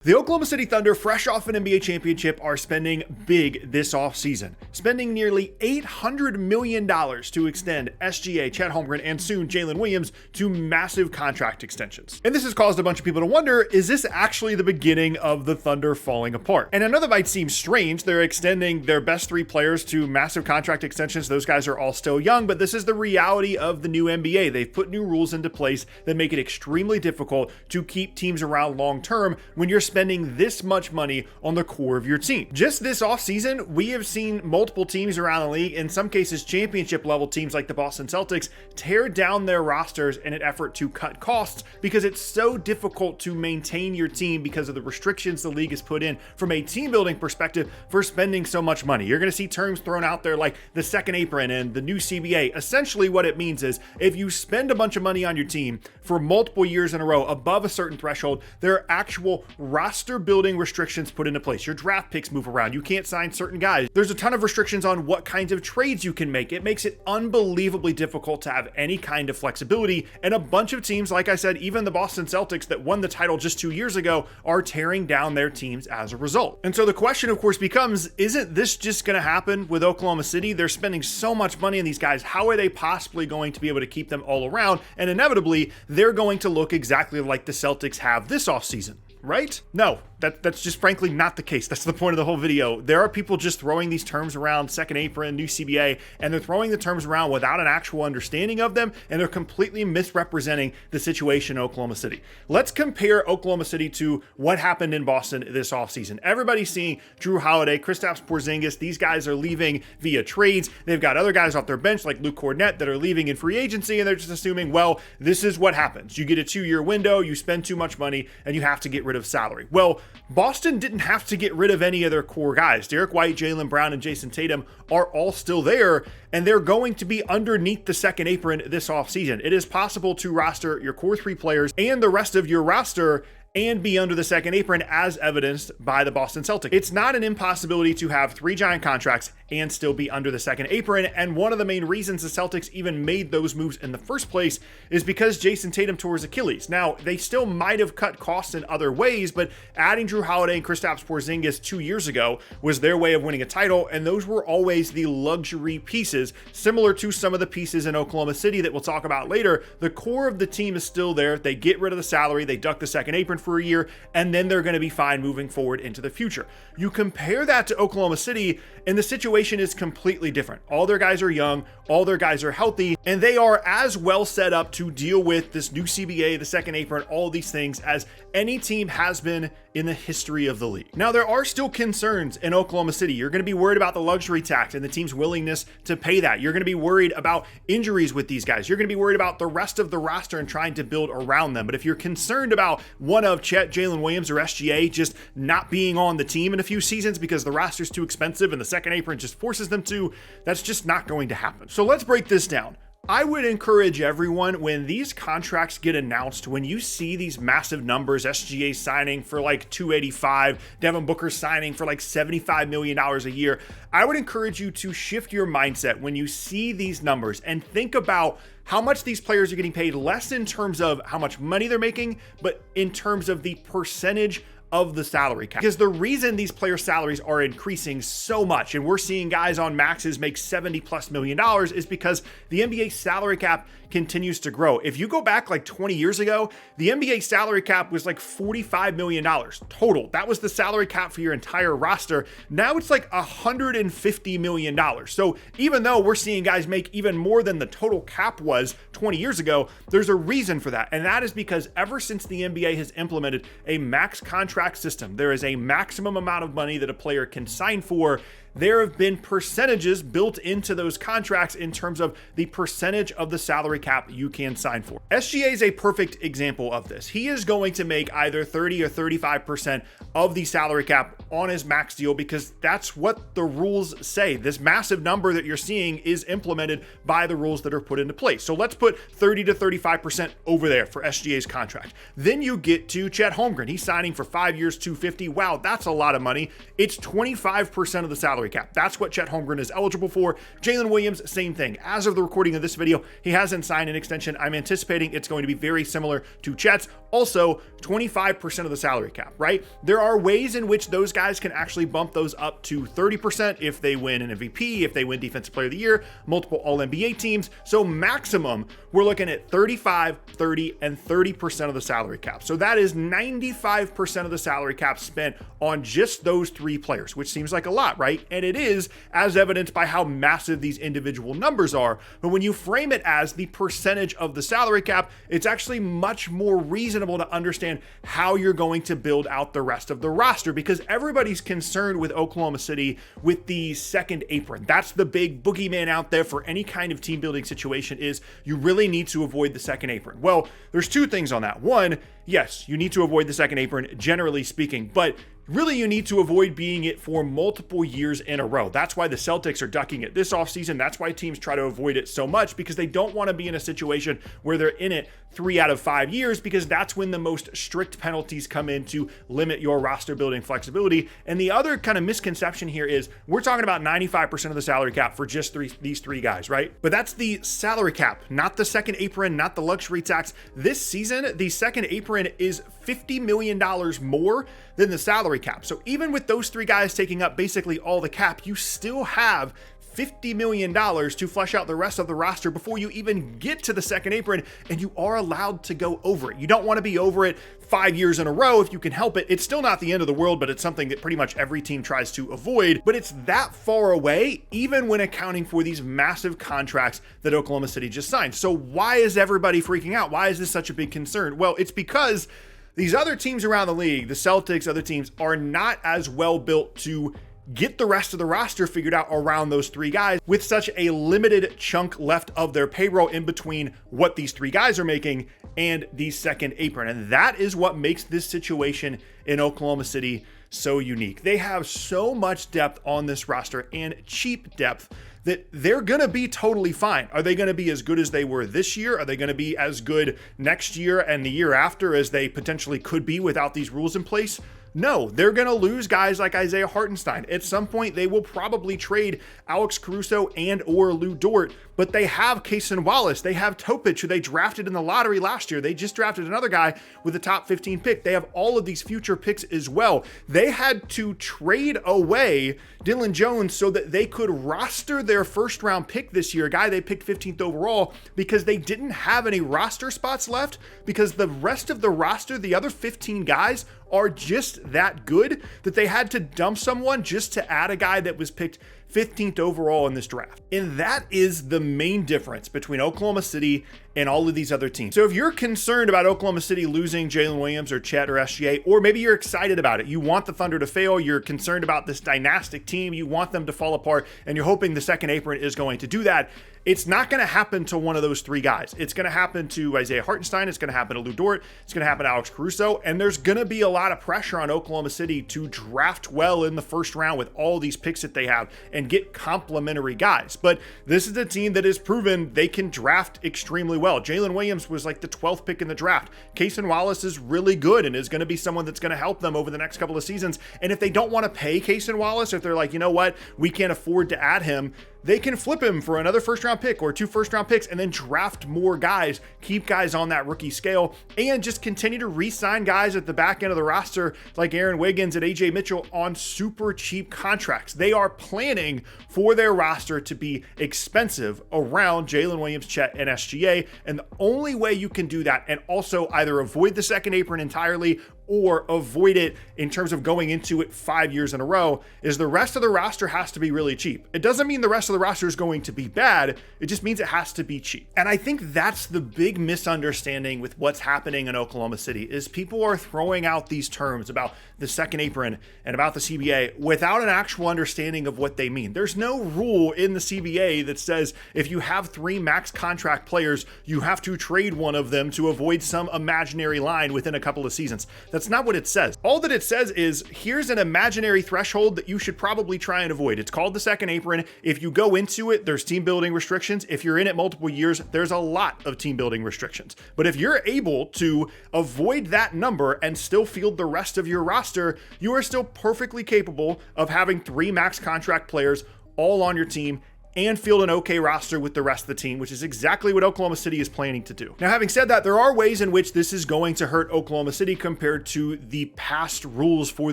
The Oklahoma City Thunder, fresh off an NBA championship, are spending big this offseason, spending nearly $800 million to extend SGA, Chet Holmgren, and soon Jalen Williams to massive contract extensions. And this has caused a bunch of people to wonder, is this actually the beginning of the Thunder falling apart? And I know that might seem strange. They're extending their best three players to massive contract extensions. Those guys are all still young, but this is the reality of the new NBA. They've put new rules into place that make it extremely difficult to keep teams around long term when you're spending this much money on the core of your team. Just this offseason, we have seen multiple teams around the league, in some cases championship level teams like the Boston Celtics, tear down their rosters in an effort to cut costs because it's so difficult to maintain your team because of the restrictions the league has put in from a team building perspective for spending so much money. You're going to see terms thrown out there like the second apron and the new CBA. Essentially what it means is if you spend a bunch of money on your team for multiple years in a row above a certain threshold, there are actual roster building restrictions put into place. Your draft picks move around. You can't sign certain guys. There's a ton of restrictions on what kinds of trades you can make. It makes it unbelievably difficult to have any kind of flexibility. And a bunch of teams, like I said, even the Boston Celtics that won the title just 2 years ago, are tearing down their teams as a result. And so the question, of course, becomes, isn't this just going to happen with Oklahoma City? They're spending so much money on these guys. How are they possibly going to be able to keep them all around? And inevitably, they're going to look exactly like the Celtics have this offseason. Right? No, that's just frankly not the case. That's the point of the whole video. There are people just throwing these terms around, second apron, new CBA, and they're throwing the terms around without an actual understanding of them, and they're completely misrepresenting the situation in Oklahoma City. Let's compare Oklahoma City to what happened in Boston this offseason. Everybody's seeing Jrue Holiday, Kristaps Porzingis. These guys are leaving via trades. They've got other guys off their bench like Luke Kornet that are leaving in free agency, and they're just assuming, well, this is what happens. You get a 2-year window, you spend too much money, and you have to get rid of salary. Well, Boston didn't have to get rid of any of their core guys. Derek White, Jaylen Brown, and Jason Tatum are all still there, and they're going to be underneath the second apron this offseason. It is possible to roster your core three players and the rest of your roster and be under the second apron, as evidenced by the Boston Celtics. It's not an impossibility to have three giant contracts and still be under the second apron, and one of the main reasons the Celtics even made those moves in the first place is because Jason Tatum tore his Achilles. Now, they still might have cut costs in other ways, but adding Jrue Holiday and Kristaps Porzingis 2 years ago was their way of winning a title, and those were always the luxury pieces, similar to some of the pieces in Oklahoma City that we'll talk about later. The core of the team is still there. They get rid of the salary, they duck the second apron for a year, and then they're going to be fine moving forward into the future. You compare that to Oklahoma City, and the situation is completely different. All their guys are young, all their guys are healthy, and they are as well set up to deal with this new CBA, the second apron, all these things as any team has been in the history of the league. Now, there are still concerns in Oklahoma City. You're going to be worried about the luxury tax and the team's willingness to pay that. You're going to be worried about injuries with these guys. You're going to be worried about the rest of the roster and trying to build around them. But if you're concerned about one of Chet, Jalen Williams, or SGA just not being on the team in a few seasons because the roster's too expensive and the second apron just forces them to, that's just not going to happen. So let's break this down. I would encourage everyone, when these contracts get announced, when you see these massive numbers, SGA signing for like $285, Devin Booker signing for like $75 million a year, I would encourage you to shift your mindset when you see these numbers and think about how much these players are getting paid, less in terms of how much money they're making, but in terms of the percentage of the salary cap. Because the reason these player salaries are increasing so much, and we're seeing guys on maxes make $70+ million, is because the NBA salary cap continues to grow. If you go back like 20 years ago, the NBA salary cap was like $45 million total. That was the salary cap for your entire roster. Now it's like $150 million. So even though we're seeing guys make even more than the total cap was 20 years ago, there's a reason for that. And that is because ever since the NBA has implemented a max contract system, there is a maximum amount of money that a player can sign for. There have been percentages built into those contracts in terms of the percentage of the salary cap you can sign for. SGA is a perfect example of this. He is going to make either 30 or 35% of the salary cap on his max deal because that's what the rules say. This massive number that you're seeing is implemented by the rules that are put into place. So let's put 30 to 35% over there for SGA's contract. Then you get to Chet Holmgren. He's signing for 5 years, $250. Wow, that's a lot of money. It's 25% of the salary salary cap. That's what Chet Holmgren is eligible for. Jalen Williams, same thing. As of the recording of this video, he hasn't signed an extension. I'm anticipating it's going to be very similar to Chet's. Also, 25% of the salary cap, right? There are ways in which those guys can actually bump those up to 30% if they win an MVP, if they win Defensive Player of the Year, multiple All-NBA teams. So maximum, we're looking at 35, 30, and 30% of the salary cap. So that is 95% of the salary cap spent on just those three players, which seems like a lot, right? And it is, as evidenced by how massive these individual numbers are. But when you frame it as the percentage of the salary cap, it's actually much more reasonable to understand how you're going to build out the rest of the roster, because everybody's concerned with Oklahoma City with the second apron. That's the big boogeyman out there for any kind of team building situation, is you really need to avoid the second apron. Well, there's two things on that. One, yes, you need to avoid the second apron, generally speaking, but really you need to avoid being it for multiple years in a row. That's why the Celtics are ducking it this offseason. That's why teams try to avoid it so much, because they don't want to be in a situation where they're in it 3 out of 5 years, because that's when the most strict penalties come in to limit your roster building flexibility. And the other kind of misconception here is we're talking about 95% of the salary cap for just these three guys, right? But that's the salary cap, not the second apron, not the luxury tax. This season, the second apron is $50 million more than the salary cap. So even with those three guys taking up basically all the cap, you still have $50 million to flesh out the rest of the roster before you even get to the second apron, and you are allowed to go over it. You don't want to be over it 5 years in a row if you can help it. It's still not the end of the world, but it's something that pretty much every team tries to avoid. But it's that far away, even when accounting for these massive contracts that Oklahoma City just signed. So why is everybody freaking out? Why is this such a big concern? Well, it's because these other teams around the league, the Celtics, other teams, are not as well built to get the rest of the roster figured out around those three guys, with such a limited chunk left of their payroll in between what these three guys are making and the second apron. And that is what makes this situation in Oklahoma City so unique. They have so much depth on this roster, and cheap depth, that they're going to be totally fine. Are they going to be as good as they were this year? Are they going to be as good next year and the year after as they potentially could be without these rules in place? No, they're going to lose guys like Isaiah Hartenstein. At some point, they will probably trade Alex Caruso and or Lou Dort, but they have Cason Wallace. They have Topic, who they drafted in the lottery last year. They just drafted another guy with a top 15 pick. They have all of these future picks as well. They had to trade away Dylan Jones so that they could roster their first round pick this year, a guy they picked 15th overall, because they didn't have any roster spots left, because the rest of the roster, the other 15 guys, are just that good that they had to dump someone just to add a guy that was picked 15th overall in this draft. And that is the main difference between Oklahoma City and all of these other teams. So if you're concerned about Oklahoma City losing Jalen Williams or Chet or SGA, or maybe you're excited about it, you want the Thunder to fail, you're concerned about this dynastic team, you want them to fall apart, and you're hoping the second apron is going to do that, it's not going to happen to one of those three guys. It's going to happen to Isaiah Hartenstein, it's going to happen to Lou Dort, it's going to happen to Alex Caruso, and there's going to be a lot of pressure on Oklahoma City to draft well in the first round with all these picks that they have and get complementary guys. But this is a team that has proven they can draft extremely well. Jalen Williams was like the 12th pick in the draft. Cason Wallace is really good and is going to be someone that's going to help them over the next couple of seasons. And if they don't want to pay Cason Wallace, if they're like, you know what, we can't afford to add him, they can flip him for another first-round pick or 2 first-round picks and then draft more guys, keep guys on that rookie scale, and just continue to re-sign guys at the back end of the roster like Aaron Wiggins and AJ Mitchell on super cheap contracts. They are planning for their roster to be expensive around Jalen Williams, Chet, and SGA, and the only way you can do that and also either avoid the second apron entirely or avoid it in terms of going into it 5 years in a row is the rest of the roster has to be really cheap. It doesn't mean the rest of the roster is going to be bad. It just means it has to be cheap. And I think that's the big misunderstanding with what's happening in Oklahoma City is people are throwing out these terms about the second apron and about the CBA without an actual understanding of what they mean. There's no rule in the CBA that says if you have 3 max contract players, you have to trade one of them to avoid some imaginary line within a couple of seasons. That's That's not what it says. All that it says is, here's an imaginary threshold that you should probably try and avoid. It's called the second apron. If you go into it, there's team building restrictions. If you're in it multiple years, there's a lot of team building restrictions. But if you're able to avoid that number and still field the rest of your roster, you are still perfectly capable of having 3 max contract players all on your team and field an okay roster with the rest of the team, which is exactly what Oklahoma City is planning to do. Now, having said that, there are ways in which this is going to hurt Oklahoma City compared to the past rules for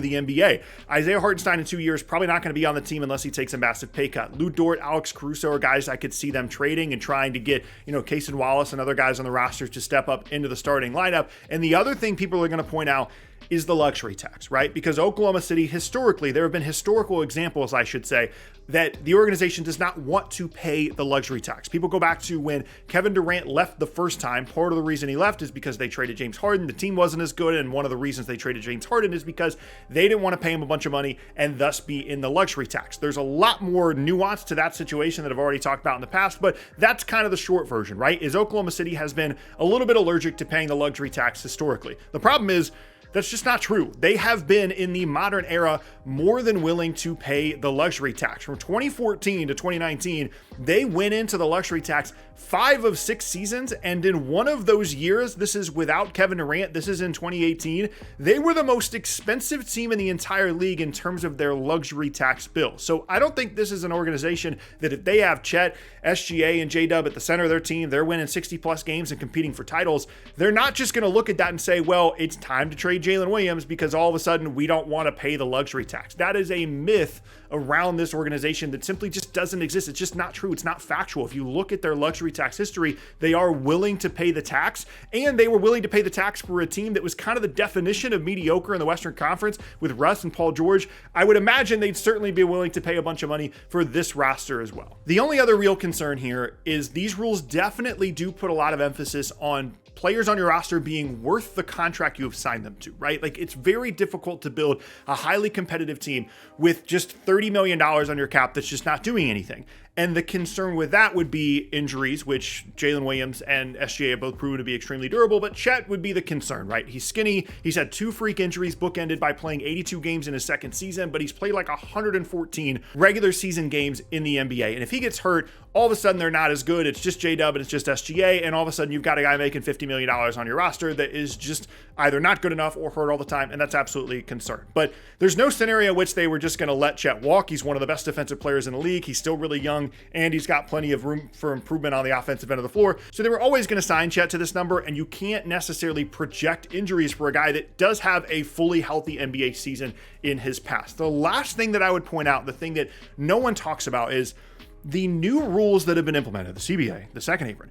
the NBA. Isaiah Hartenstein in 2 years, probably not going to be on the team unless he takes a massive pay cut. Lou Dort, Alex Caruso are guys I could see them trading and trying to get, Cason Wallace and other guys on the roster to step up into the starting lineup. And the other thing people are going to point out is the luxury tax, right? Because Oklahoma City, historically, there have been historical examples, I should say, that the organization does not want to pay the luxury tax. People go back to when Kevin Durant left the first time. Part of the reason he left is because they traded James Harden. The team wasn't as good, and one of the reasons they traded James Harden is because they didn't want to pay him a bunch of money and thus be in the luxury tax. There's a lot more nuance to that situation that I've already talked about in the past, but that's kind of the short version, right? Is Oklahoma City has been a little bit allergic to paying the luxury tax historically. The problem is, that's just not true. They have been, in the modern era, more than willing to pay the luxury tax. From 2014 to 2019, they went into the luxury tax 5 of 6 seasons, and in one of those years, this is without Kevin Durant, this is in 2018, they were the most expensive team in the entire league in terms of their luxury tax bill. So I don't think this is an organization that if they have Chet, SGA, and J-Dub at the center of their team, they're winning 60-plus games and competing for titles, they're not just going to look at that and say, well, it's time to trade Jalen Williams because all of a sudden we don't want to pay the luxury tax. That is a myth around this organization that simply just doesn't exist. It's just not true. It's not factual. If you look at their luxury tax history, they are willing to pay the tax, and they were willing to pay the tax for a team that was kind of the definition of mediocre in the Western Conference with Russ and Paul George. I would imagine they'd certainly be willing to pay a bunch of money for this roster as well. The only other real concern here is these rules definitely do put a lot of emphasis on players on your roster being worth the contract you have signed them to, right? Like, it's very difficult to build a highly competitive team with just $30 million on your cap that's just not doing anything. And the concern with that would be injuries, which Jalen Williams and SGA have both proven to be extremely durable, but Chet would be the concern, right? He's skinny. He's had 2 freak injuries bookended by playing 82 games in his second season, but he's played like 114 regular season games in the NBA. And if he gets hurt, all of a sudden they're not as good. It's just J-Dub and it's just SGA. And all of a sudden you've got a guy making $50 million on your roster that is just either not good enough or hurt all the time. And that's absolutely a concern. But there's no scenario in which they were just going to let Chet walk. He's one of the best defensive players in the league. He's still really young, and he's got plenty of room for improvement on the offensive end of the floor. So they were always going to sign Chet to this number, and you can't necessarily project injuries for a guy that does have a fully healthy NBA season in his past. The last thing that I would point out, the thing that no one talks about, is the new rules that have been implemented, the CBA, the second apron.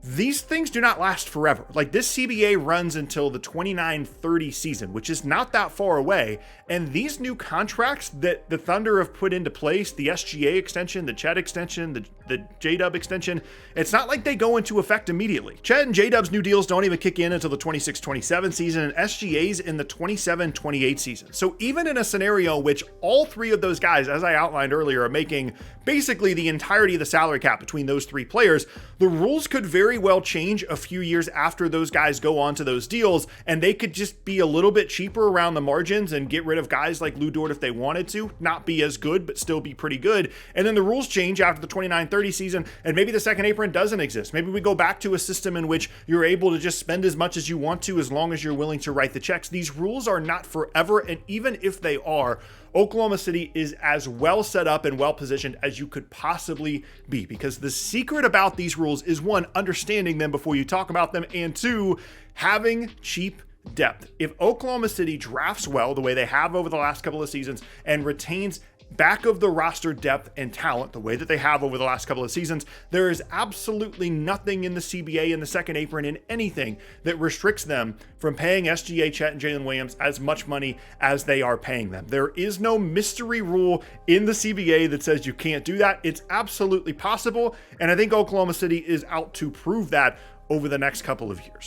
These things do not last forever. Like, this CBA runs until the 29-30 season, which is not that far away. And these new contracts that the Thunder have put into place, the SGA extension, the Chet extension, the J-Dub extension, it's not like they go into effect immediately. Chet and J-Dub's new deals don't even kick in until the 26-27 season, and SGA's in the 27-28 season. So even in a scenario in which all 3 of those guys, as I outlined earlier, are making basically the entirety of the salary cap between those 3 players, the rules could very well change a few years after those guys go on to those deals, and they could just be a little bit cheaper around the margins and get rid of guys like Lou Dort if they wanted to, not be as good, but still be pretty good. And then the rules change after the 29-30 season, and maybe the second apron doesn't exist. Maybe we go back to a system in which you're able to just spend as much as you want to as long as you're willing to write the checks. These rules are not forever, and even if they are, Oklahoma City is as well set up and well positioned as you could possibly be, because the secret about these rules is, 1, understanding them before you talk about them, and 2, having cheap depth. If Oklahoma City drafts well the way they have over the last couple of seasons and retains back of the roster depth and talent the way that they have over the last couple of seasons, there is absolutely nothing in the CBA and the second apron in anything that restricts them from paying SGA, Chet, and Jalen Williams as much money as they are paying them. There is no mystery rule in the CBA that says you can't do that. It's absolutely possible, and I think Oklahoma City is out to prove that over the next couple of years.